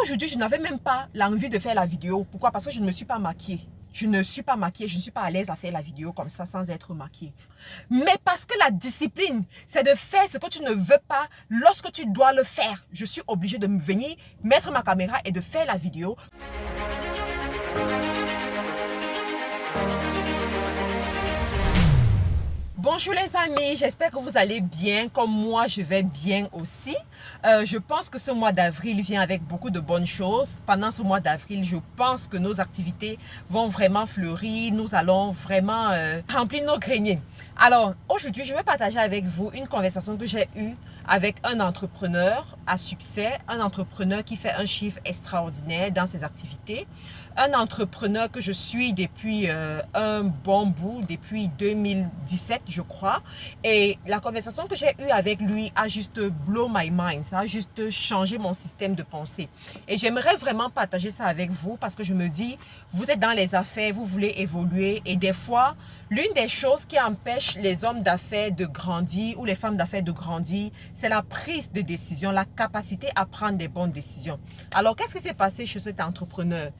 aujourd'hui, je n'avais même pas l'envie de faire la vidéo. Pourquoi? Parce que je ne me suis pas maquillée. Je ne suis pas maquillée, je ne suis pas à l'aise à faire la vidéo comme ça sans être maquillée. Mais parce que la discipline, c'est de faire ce que tu ne veux pas lorsque tu dois le faire. Je suis obligée de venir mettre ma caméra et de faire la vidéo. Bonjour les amis, j'espère que vous allez bien, comme moi je vais bien aussi. Je pense que ce mois d'avril vient avec beaucoup de bonnes choses. Pendant ce mois d'avril, je pense que nos activités vont vraiment fleurir. Nous allons vraiment remplir nos greniers. Alors aujourd'hui, je vais partager avec vous une conversation que j'ai eue avec un entrepreneur à succès, un entrepreneur qui fait un chiffre extraordinaire dans ses activités, un entrepreneur que je suis depuis un bon bout, depuis 2017 je crois, et la conversation que j'ai eue avec lui a juste blow my mind, ça a juste changé mon système de pensée et j'aimerais vraiment partager ça avec vous parce que je me dis, vous êtes dans les affaires, vous voulez évoluer et des fois, l'une des choses qui empêche les hommes d'affaires de grandir ou les femmes d'affaires de grandir, c'est la prise de décision, la capacité à prendre des bonnes décisions. Alors, qu'est-ce qui s'est passé chez cet entrepreneur?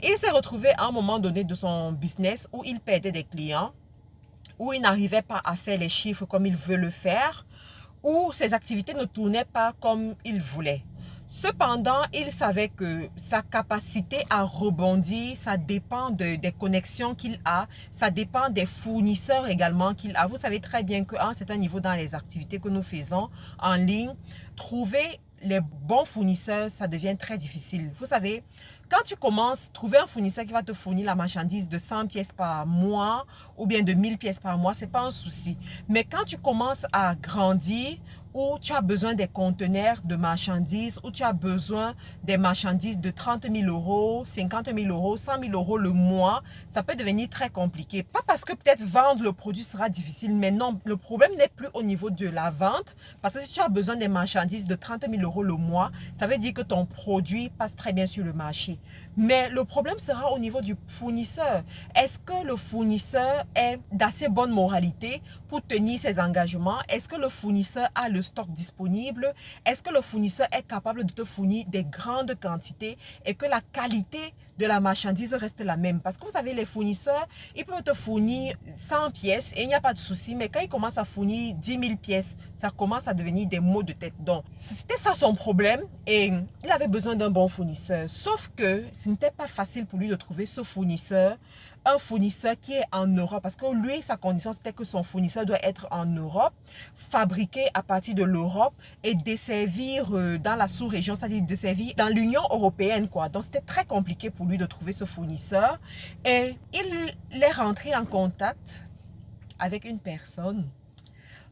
Il s'est retrouvé à un moment donné de son business où il perdait des clients, où il n'arrivait pas à faire les chiffres comme il veut le faire, où ses activités ne tournaient pas comme il voulait. Cependant, il savait que sa capacité à rebondir, ça dépend des connexions qu'il a, ça dépend des fournisseurs également qu'il a. Vous savez très bien qu'à un certain niveau dans les activités que nous faisons en ligne, trouver les bons fournisseurs, ça devient très difficile. Vous savez, quand tu commences, trouver un fournisseur qui va te fournir la marchandise de 100 pièces par mois ou bien de 1000 pièces par mois, ce n'est pas un souci. Mais quand tu commences à grandir, où tu as besoin des conteneurs de marchandises, où tu as besoin des marchandises de 30 000 euros, 50 000 euros, 100 000 euros le mois, ça peut devenir très compliqué. Pas parce que peut-être vendre le produit sera difficile, mais non, le problème n'est plus au niveau de la vente. Parce que si tu as besoin des marchandises de 30 000 euros le mois, ça veut dire que ton produit passe très bien sur le marché. Mais le problème sera au niveau du fournisseur. Est-ce que le fournisseur est d'assez bonne moralité pour tenir ses engagements? Est-ce que le fournisseur a le stock disponible? Est-ce que le fournisseur est capable de te fournir des grandes quantités et que la qualité de la marchandise reste la même? Parce que vous savez, les fournisseurs, ils peuvent te fournir 100 pièces et il n'y a pas de souci, mais quand ils commencent à fournir 10 000 pièces, ça commence à devenir des maux de tête. Donc, c'était ça son problème et il avait besoin d'un bon fournisseur. Sauf que ce n'était pas facile pour lui de trouver ce fournisseur, un fournisseur qui est en Europe. Parce que lui, sa condition, c'était que son fournisseur doit être en Europe, fabriqué à partir de l'Europe et desservir dans la sous-région, c'est-à-dire desservir dans l'Union européenne, quoi. Donc, c'était très compliqué pour lui de trouver ce fournisseur. Et il est rentré en contact avec une personne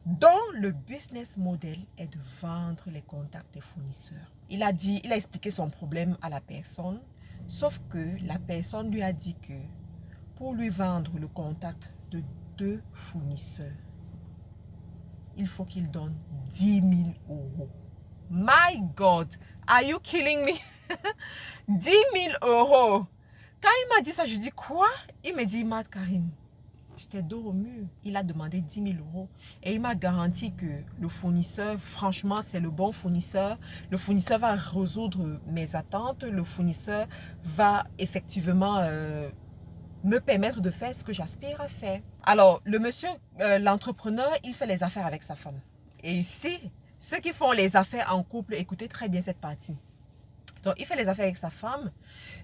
dont le business model est de vendre les contacts des fournisseurs. Il a expliqué son problème à la personne, sauf que la personne lui a dit que pour lui vendre le contact de 2 fournisseurs, il faut qu'il donne 10 000 euros. My God, are you killing me? 10 000 euros. Quand il m'a dit ça, je dis quoi? Il me dit, Matt Karine, j'étais dos au mur. Il a demandé 10 000 euros et il m'a garanti que le fournisseur, franchement, c'est le bon fournisseur. Le fournisseur va résoudre mes attentes. Le fournisseur va effectivement me permettre de faire ce que j'aspire à faire. Alors, le monsieur, l'entrepreneur, il fait les affaires avec sa femme. Et ici, ceux qui font les affaires en couple, écoutez très bien cette partie. Donc, il fait les affaires avec sa femme.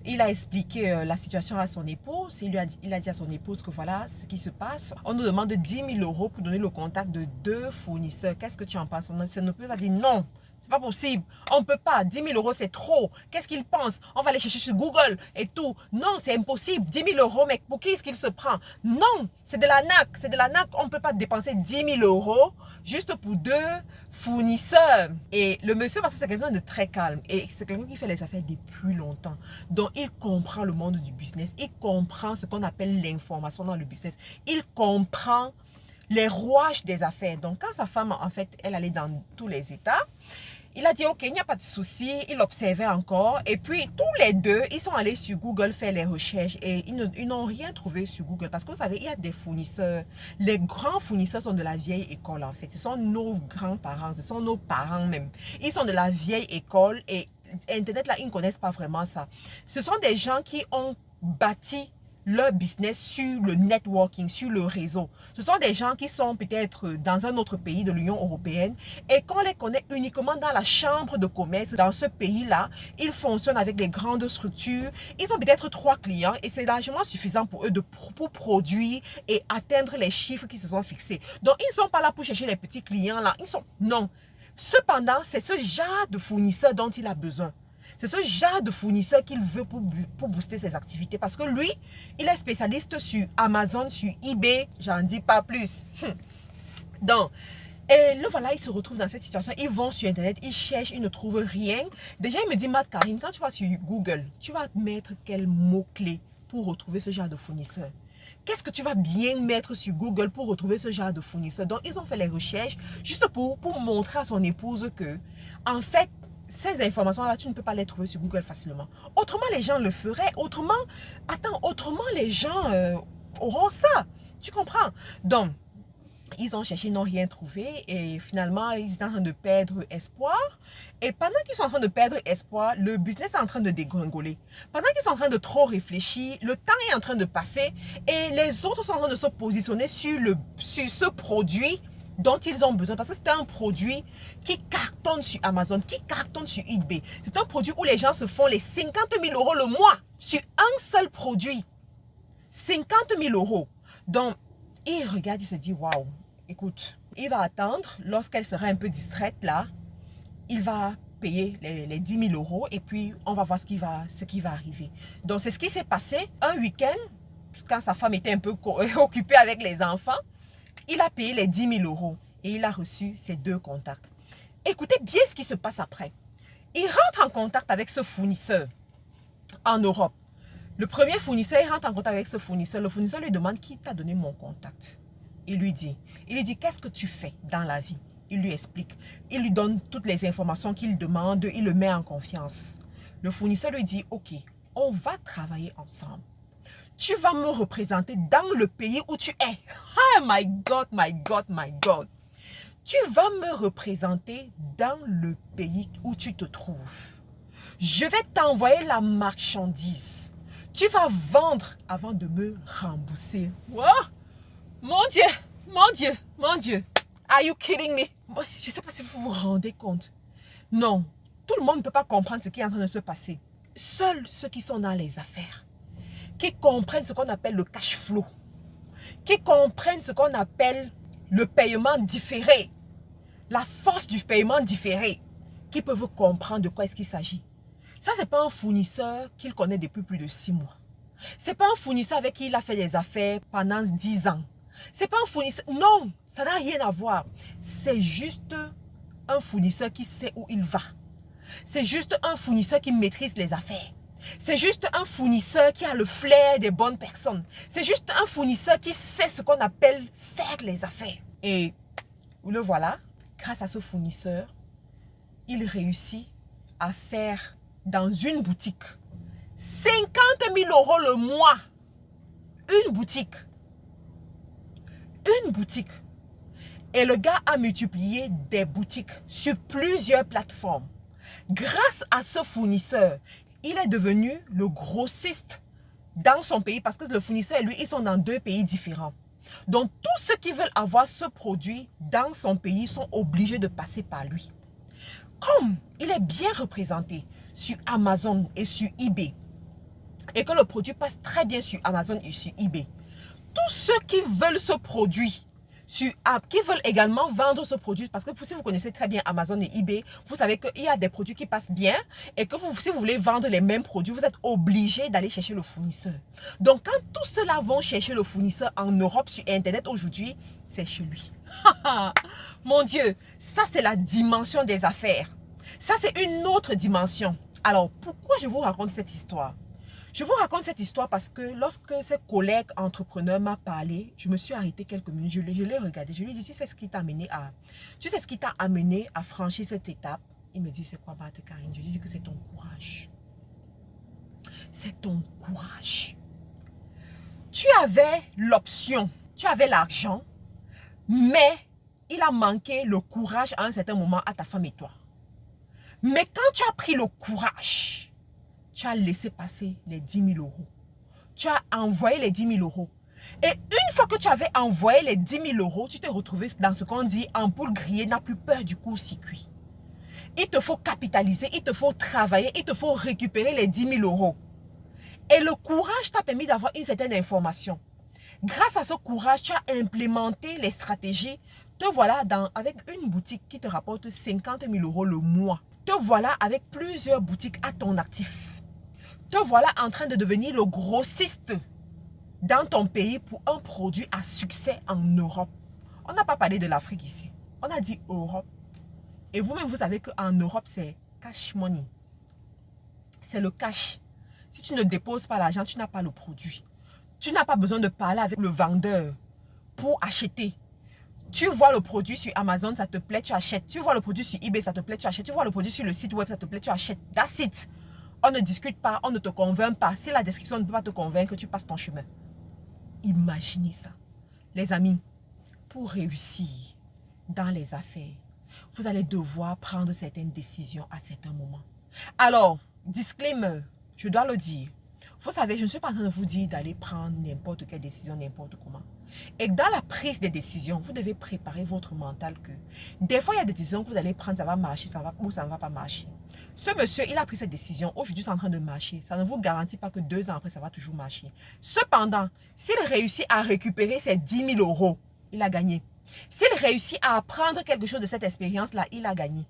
Il a expliqué la situation à son épouse. Il a dit à son épouse que voilà ce qui se passe. On nous demande 10 000 euros pour donner le contact de 2 fournisseurs. Qu'est-ce que tu en penses? Son épouse a dit non. C'est pas possible. On ne peut pas. 10 000 euros, c'est trop. Qu'est-ce qu'il pense? On va aller chercher sur Google et tout. Non, c'est impossible. 10 000 euros, mais pour qui est-ce qu'il se prend? Non, c'est de l'arnaque. C'est de l'arnaque. On ne peut pas dépenser 10 000 euros juste pour 2 fournisseurs. Et le monsieur, parce que c'est quelqu'un de très calme et c'est quelqu'un qui fait les affaires depuis longtemps. Donc, il comprend le monde du business. Il comprend ce qu'on appelle l'information dans le business. Il comprend les rouages des affaires. Donc, quand sa femme, en fait, elle allait dans tous les états, il a dit, ok, il n'y a pas de souci. Il observait encore. Et puis, tous les deux, ils sont allés sur Google faire les recherches. Et ils n'ont rien trouvé sur Google. Parce que vous savez, il y a des fournisseurs. Les grands fournisseurs sont de la vieille école, en fait. Ce sont nos grands-parents. Ce sont nos parents même. Ils sont de la vieille école. Et Internet, là, ils ne connaissent pas vraiment ça. Ce sont des gens qui ont bâti leur business sur le networking, sur le réseau. Ce sont des gens qui sont peut-être dans un autre pays de l'Union européenne et qu'on les connaît uniquement dans la chambre de commerce. Dans ce pays-là, ils fonctionnent avec des grandes structures. Ils ont peut-être 3 clients et c'est largement suffisant pour eux pour produire et atteindre les chiffres qui se sont fixés. Donc, ils ne sont pas là pour chercher les petits clients là. Non. Cependant, c'est ce genre de fournisseur dont il a besoin. C'est ce genre de fournisseur qu'il veut pour booster ses activités. Parce que lui, il est spécialiste sur Amazon, sur eBay. J'en dis pas plus. Donc, et le voilà, il se retrouve dans cette situation. Ils vont sur Internet, ils cherchent, ils ne trouvent rien. Déjà, il me dit, Matt Karine, quand tu vas sur Google, tu vas mettre quel mot-clé pour retrouver ce genre de fournisseur? Qu'est-ce que tu vas bien mettre sur Google pour retrouver ce genre de fournisseur? Donc, ils ont fait les recherches juste pour montrer à son épouse que, en fait, ces informations-là, tu ne peux pas les trouver sur Google facilement. Autrement, les gens le feraient. Autrement, les gens auront ça. Tu comprends? Donc, ils ont cherché, ils n'ont rien trouvé. Et finalement, ils sont en train de perdre espoir. Et pendant qu'ils sont en train de perdre espoir, le business est en train de dégringoler. Pendant qu'ils sont en train de trop réfléchir, le temps est en train de passer. Et les autres sont en train de se positionner sur ce produit dont ils ont besoin, parce que c'est un produit qui cartonne sur Amazon, qui cartonne sur eBay. C'est un produit où les gens se font les 50 000 € le mois sur un seul produit. 50 000 €. Donc, il regarde, il se dit, waouh, écoute, il va attendre, lorsqu'elle sera un peu distraite là, il va payer les 10 000 € et puis on va voir ce qui va arriver. Donc, c'est ce qui s'est passé un week-end, quand sa femme était un peu occupée avec les enfants. Il a payé les 10 000 € et il a reçu ses 2 contacts. Écoutez bien ce qui se passe après. Il rentre en contact avec ce fournisseur en Europe. Le premier fournisseur, il rentre en contact avec ce fournisseur. Le fournisseur lui demande qui t'a donné mon contact. Il lui dit, qu'est-ce que tu fais dans la vie? Il lui explique. Il lui donne toutes les informations qu'il demande. Il le met en confiance. Le fournisseur lui dit, ok, on va travailler ensemble. Tu vas me représenter dans le pays où tu es. Oh my God, my God, my God. Tu vas me représenter dans le pays où tu te trouves. Je vais t'envoyer la marchandise. Tu vas vendre avant de me rembourser. Oh, mon Dieu, mon Dieu, mon Dieu. Are you kidding me? Je ne sais pas si vous vous rendez compte. Non, tout le monde ne peut pas comprendre ce qui est en train de se passer. Seuls ceux qui sont dans les affaires, qui comprennent ce qu'on appelle le cash flow, qui comprennent ce qu'on appelle le paiement différé, la force du paiement différé, qui peuvent comprendre de quoi est-ce qu'il s'agit. Ça, ce n'est pas un fournisseur qu'il connaît depuis plus de 6 mois. Ce n'est pas un fournisseur avec qui il a fait des affaires pendant 10 ans. Ce n'est pas un fournisseur... Non, ça n'a rien à voir. C'est juste un fournisseur qui sait où il va. C'est juste un fournisseur qui maîtrise les affaires. C'est juste un fournisseur qui a le flair des bonnes personnes. C'est juste un fournisseur qui sait ce qu'on appelle faire les affaires. Et le voilà, grâce à ce fournisseur, il réussit à faire dans une boutique 50 000 € le mois. Une boutique. Une boutique. Et le gars a multiplié des boutiques sur plusieurs plateformes. Grâce à ce fournisseur, il est devenu le grossiste dans son pays parce que le fournisseur et lui, ils sont dans 2 pays différents. Donc, tous ceux qui veulent avoir ce produit dans son pays sont obligés de passer par lui. Comme il est bien représenté sur Amazon et sur eBay et que le produit passe très bien sur Amazon et sur eBay, tous ceux qui veulent ce produit, qui veulent également vendre ce produit, parce que si vous connaissez très bien Amazon et eBay, vous savez qu'il y a des produits qui passent bien et que si vous voulez vendre les mêmes produits, vous êtes obligé d'aller chercher le fournisseur. Donc, quand tous ceux-là vont chercher le fournisseur en Europe sur Internet aujourd'hui, c'est chez lui. Mon Dieu, ça c'est la dimension des affaires. Ça c'est une autre dimension. Alors, pourquoi je vous raconte cette histoire? Je vous raconte cette histoire parce que lorsque ce collègue entrepreneur m'a parlé, je me suis arrêtée quelques minutes, je l'ai regardé, je lui ai dit, tu sais ce qui t'a amené à franchir cette étape? Il me dit, c'est quoi, Matt Karine? Je lui ai dit que c'est ton courage. C'est ton courage. Tu avais l'option, tu avais l'argent, mais il a manqué le courage à un certain moment à ta femme et toi. Mais quand tu as pris le courage, tu as laissé passer les 10 000 euros. Tu as envoyé les 10 000 euros. Et une fois que tu avais envoyé les 10 000 euros, tu t'es retrouvé dans ce qu'on dit ampoule grillée, n'a plus peur du court-circuit. Il te faut capitaliser, il te faut travailler, il te faut récupérer les 10 000 euros. Et le courage t'a permis d'avoir une certaine information. Grâce à ce courage, tu as implémenté les stratégies. Te voilà avec une boutique qui te rapporte 50 000 euros le mois. Te voilà avec plusieurs boutiques à ton actif. Te voilà en train de devenir le grossiste dans ton pays pour un produit à succès en Europe. On n'a pas parlé de l'Afrique ici. On a dit Europe. Et vous-même, vous savez qu'en Europe, c'est cash money. C'est le cash. Si tu ne déposes pas l'argent, tu n'as pas le produit. Tu n'as pas besoin de parler avec le vendeur pour acheter. Tu vois le produit sur Amazon, ça te plaît, tu achètes. Tu vois le produit sur eBay, ça te plaît, tu achètes. Tu vois le produit sur le site web, ça te plaît, tu achètes. That's it. On ne discute pas, on ne te convainc pas. Si la description ne peut pas te convaincre, tu passes ton chemin. Imaginez ça. Les amis, pour réussir dans les affaires, vous allez devoir prendre certaines décisions à certains moments. Alors, disclaimer, je dois le dire. Vous savez, je ne suis pas en train de vous dire d'aller prendre n'importe quelle décision, n'importe comment. Et dans la prise des décisions, vous devez préparer votre mental que des fois, il y a des décisions que vous allez prendre, ça va marcher, ça va, ou ça ne va pas marcher. Ce monsieur, il a pris cette décision, aujourd'hui, c'est en train de marcher. Ça ne vous garantit pas que 2 ans après, ça va toujours marcher. Cependant, s'il réussit à récupérer ses 10 000 euros, il a gagné. S'il réussit à apprendre quelque chose de cette expérience-là, il a gagné.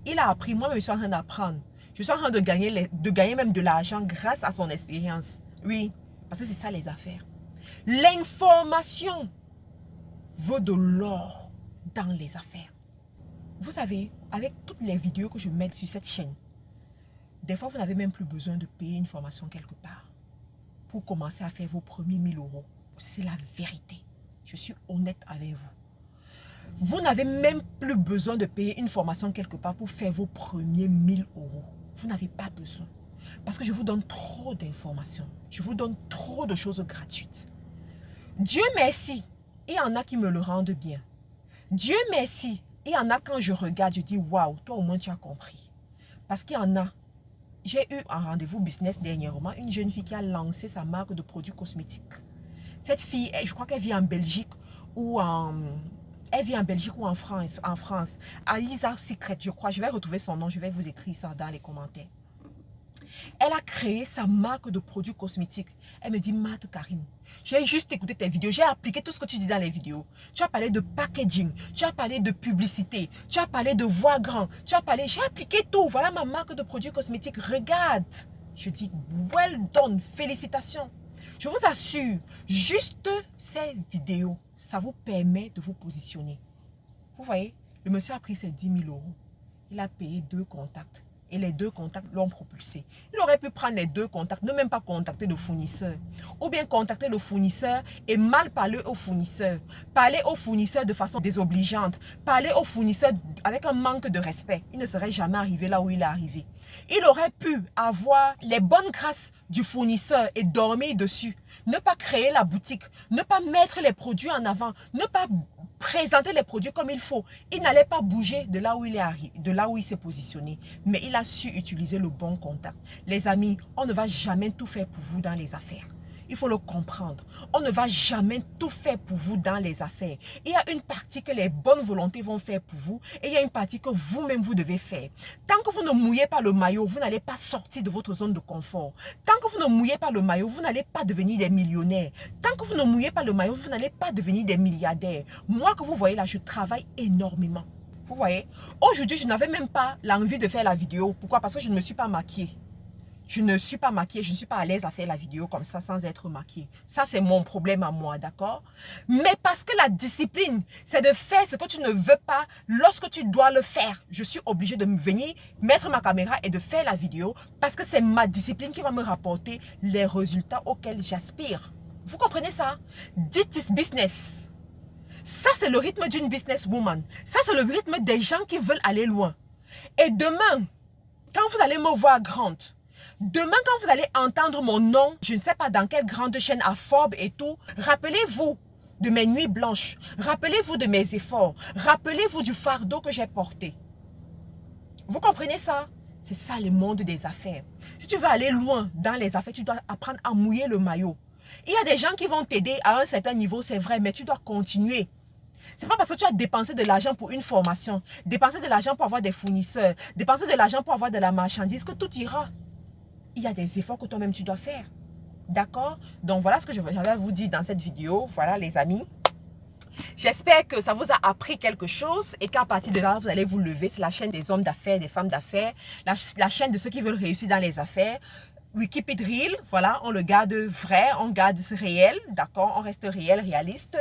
Il a appris, moi-même, je suis en train d'apprendre. Je suis en train de gagner même de l'argent grâce à son expérience. Oui, parce que c'est ça les affaires. L'information vaut de l'or dans les affaires. Vous savez, avec toutes les vidéos que je mets sur cette chaîne, des fois, vous n'avez même plus besoin de payer une formation quelque part pour commencer à faire vos premiers 1000 euros. C'est la vérité. Je suis honnête avec vous. Vous n'avez même plus besoin de payer une formation quelque part pour faire vos premiers 1000 euros. Vous n'avez pas besoin. Parce que je vous donne trop d'informations. Je vous donne trop de choses gratuites. Dieu merci, il y en a qui me le rendent bien. Dieu merci, il y en a quand je regarde, je dis waouh, toi au moins tu as compris. Parce qu'il y en a. J'ai eu un rendez-vous business dernièrement, une jeune fille qui a lancé sa marque de produits cosmétiques. Cette fille, je crois qu'elle vit en Belgique ou Elle vit en Belgique ou en France, à Isa Secret, je crois. Je vais retrouver son nom, je vais vous écrire ça dans les commentaires. Elle a créé sa marque de produits cosmétiques. Elle me dit, Marthe Karine, j'ai juste écouté tes vidéos, j'ai appliqué tout ce que tu dis dans les vidéos. Tu as parlé de packaging, tu as parlé de publicité, tu as parlé de voix grand, j'ai appliqué tout. Voilà ma marque de produits cosmétiques, regarde. Je dis, well done, félicitations. Je vous assure, juste ces vidéos, ça vous permet de vous positionner. Vous voyez, le monsieur a pris ses 10 000 euros. Il a payé 2 contacts. Et les 2 contacts l'ont propulsé. Il aurait pu prendre les 2 contacts, ne même pas contacter le fournisseur. Ou bien contacter le fournisseur et mal parler au fournisseur. Parler au fournisseur de façon désobligeante. Parler au fournisseur avec un manque de respect. Il ne serait jamais arrivé là où il est arrivé. Il aurait pu avoir les bonnes grâces du fournisseur et dormir dessus. Ne pas créer la boutique. Ne pas mettre les produits en avant. Ne pas présenter les produits comme il faut. Il n'allait pas bouger de là où il est arrivé, de là où il s'est positionné. Mais il a su utiliser le bon contact. Les amis, on ne va jamais tout faire pour vous dans les affaires. Il faut le comprendre. On ne va jamais tout faire pour vous dans les affaires. Il y a une partie que les bonnes volontés vont faire pour vous et il y a une partie que vous-même vous devez faire. Tant que vous ne mouillez pas le maillot, vous n'allez pas sortir de votre zone de confort. Tant que vous ne mouillez pas le maillot, vous n'allez pas devenir des millionnaires. Tant que vous ne mouillez pas le maillot, vous n'allez pas devenir des milliardaires. Moi que vous voyez là, je travaille énormément. Vous voyez, aujourd'hui, je n'avais même pas l'envie de faire la vidéo. Pourquoi? Parce que je ne me suis pas maquillée. Je ne suis pas maquillée, je ne suis pas à l'aise à faire la vidéo comme ça sans être maquillée. Ça, c'est mon problème à moi, d'accord? Mais parce que la discipline, c'est de faire ce que tu ne veux pas lorsque tu dois le faire. Je suis obligée de venir mettre ma caméra et de faire la vidéo parce que c'est ma discipline qui va me rapporter les résultats auxquels j'aspire. Vous comprenez ça? This is business. Ça, c'est le rythme d'une businesswoman. Ça, c'est le rythme des gens qui veulent aller loin. Et demain, quand vous allez me voir grande, demain, quand vous allez entendre mon nom, je ne sais pas dans quelle grande chaîne à Forbes et tout, rappelez-vous de mes nuits blanches, rappelez-vous de mes efforts, rappelez-vous du fardeau que j'ai porté. Vous comprenez ça? C'est ça le monde des affaires. Si tu veux aller loin dans les affaires, tu dois apprendre à mouiller le maillot. Il y a des gens qui vont t'aider à un certain niveau, c'est vrai, mais tu dois continuer. C'est pas parce que tu as dépensé de l'argent pour une formation, dépenser de l'argent pour avoir des fournisseurs, dépenser de l'argent pour avoir de la marchandise que tout ira. Il y a des efforts que toi-même tu dois faire. D'accord? Donc voilà ce que j'avais à vous dire dans cette vidéo. Voilà les amis. J'espère que ça vous a appris quelque chose et qu'à partir de là, vous allez vous lever. C'est la chaîne des hommes d'affaires, des femmes d'affaires, la chaîne de ceux qui veulent réussir dans les affaires. We keep it real, voilà, on le garde vrai, on garde ce réel, d'accord, on reste réel, réaliste.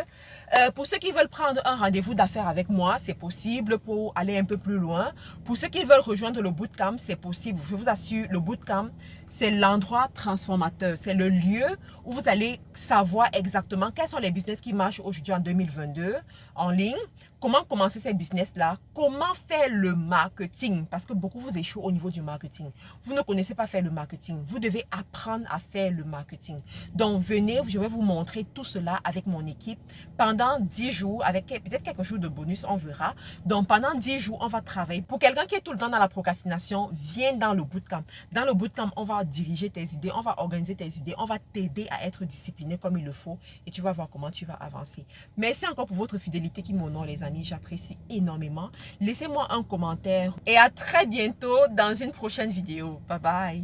Pour ceux qui veulent prendre un rendez-vous d'affaires avec moi, c'est possible pour aller un peu plus loin. Pour ceux qui veulent rejoindre le bootcamp, c'est possible. Je vous assure, le bootcamp, c'est l'endroit transformateur. C'est le lieu où vous allez savoir exactement quels sont les business qui marchent aujourd'hui en 2022 en ligne. Comment commencer ces business-là? Comment faire le marketing? Parce que beaucoup vous échouent au niveau du marketing. Vous ne connaissez pas faire le marketing. Vous devez apprendre à faire le marketing. Donc, venez, je vais vous montrer tout cela avec mon équipe pendant 10 jours, avec peut-être quelques jours de bonus, on verra. Donc, pendant 10 jours, on va travailler. Pour quelqu'un qui est tout le temps dans la procrastination, viens dans le bootcamp. Dans le bootcamp, on va diriger tes idées, on va organiser tes idées, on va t'aider à être discipliné comme il le faut et tu vas voir comment tu vas avancer. Merci encore pour votre fidélité qui m'honore, les amis. J'apprécie énormément. Laissez-moi un commentaire et à très bientôt dans une prochaine vidéo. Bye bye.